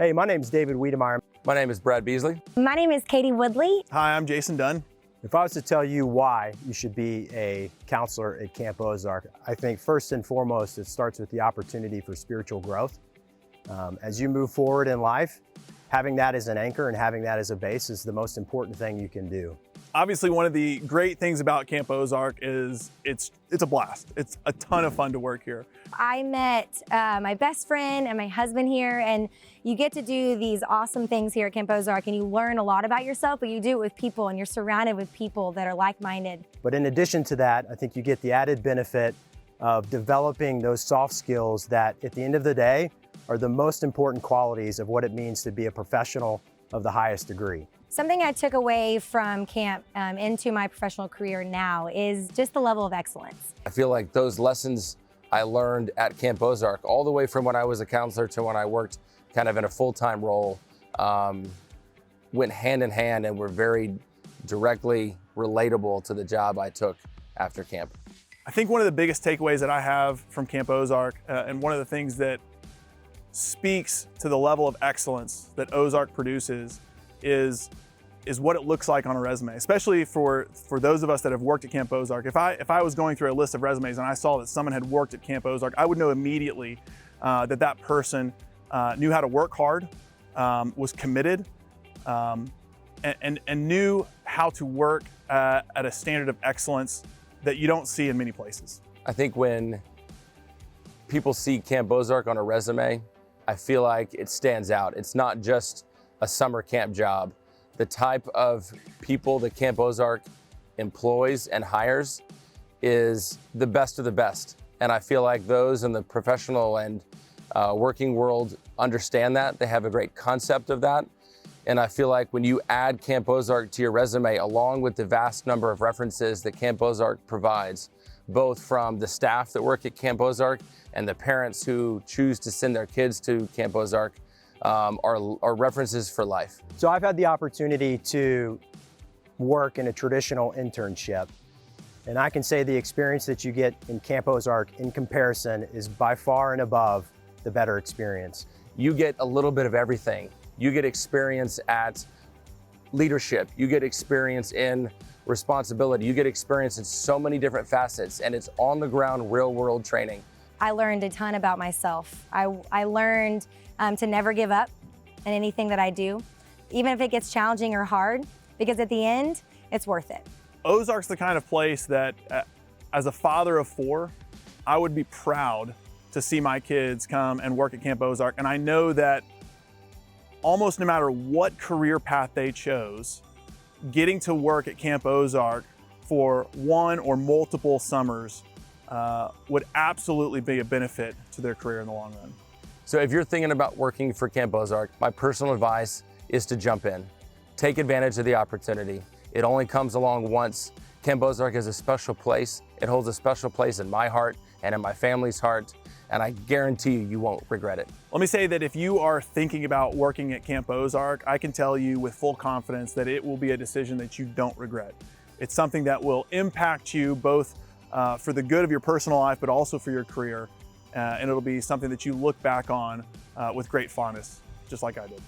Hey, my name is David Wiedemeyer. My name is Brad Beasley. My name is Katie Woodley. Hi, I'm Jason Dunn. If I was to tell you why you should be a counselor at Camp Ozark, I think first and foremost, it starts with the opportunity for spiritual growth. As you move forward in life, having that as an anchor and having that as a base is the most important thing you can do. Obviously, one of the great things about Camp Ozark is it's a blast. It's a ton of fun to work here. I met my best friend and my husband here, and you get to do these awesome things here at Camp Ozark, and you learn a lot about yourself, but you do it with people, and you're surrounded with people that are like-minded. But in addition to that, I think you get the added benefit of developing those soft skills that at the end of the day are the most important qualities of what it means to be a professional of the highest degree. Something I took away from camp into my professional career now is just the level of excellence. I feel like those lessons I learned at Camp Ozark, all the way from when I was a counselor to when I worked kind of in a full-time role, went hand in hand and were very directly relatable to the job I took after camp. I think one of the biggest takeaways that I have from Camp Ozark, and one of the things that speaks to the level of excellence that Ozark produces is what it looks like on a resume, especially for those of us that have worked at Camp Ozark. If I was going through a list of resumes and I saw that someone had worked at Camp Ozark, I would know immediately that person knew how to work hard, was committed, and knew how to work at a standard of excellence that you don't see in many places. I think when people see Camp Ozark on a resume, I feel like it stands out. It's not just a summer camp job. The type of people that Camp Ozark employs and hires is the best of the best. And I feel like those in the professional and working world understand that. They have a great concept of that. And I feel like when you add Camp Ozark to your resume, along with the vast number of references that Camp Ozark provides, both from the staff that work at Camp Ozark and the parents who choose to send their kids to Camp Ozark, are references for life. So I've had the opportunity to work in a traditional internship, and I can say the experience that you get in Camp Ozark in comparison is by far and above the better experience. You get a little bit of everything. You get experience at leadership. You get experience in responsibility. You get experience in so many different facets, and it's on the ground, real world training. I learned a ton about myself. I learned to never give up in anything that I do, even if it gets challenging or hard, because at the end, it's worth it. Ozark's the kind of place that, as a father of 4, I would be proud to see my kids come and work at Camp Ozark. And I know that almost no matter what career path they chose, getting to work at Camp Ozark for one or multiple summers would absolutely be a benefit to their career in the long run. So if you're thinking about working for Camp Ozark, my personal advice is to jump in. Take advantage of the opportunity. It only comes along once. Camp Ozark is a special place. It holds a special place in my heart and in my family's heart, and I guarantee you won't regret it. Let me say that if you are thinking about working at Camp Ozark, I can tell you with full confidence that it will be a decision that you don't regret. It's something that will impact you both for the good of your personal life, but also for your career. And it'll be something that you look back on with great fondness, just like I did.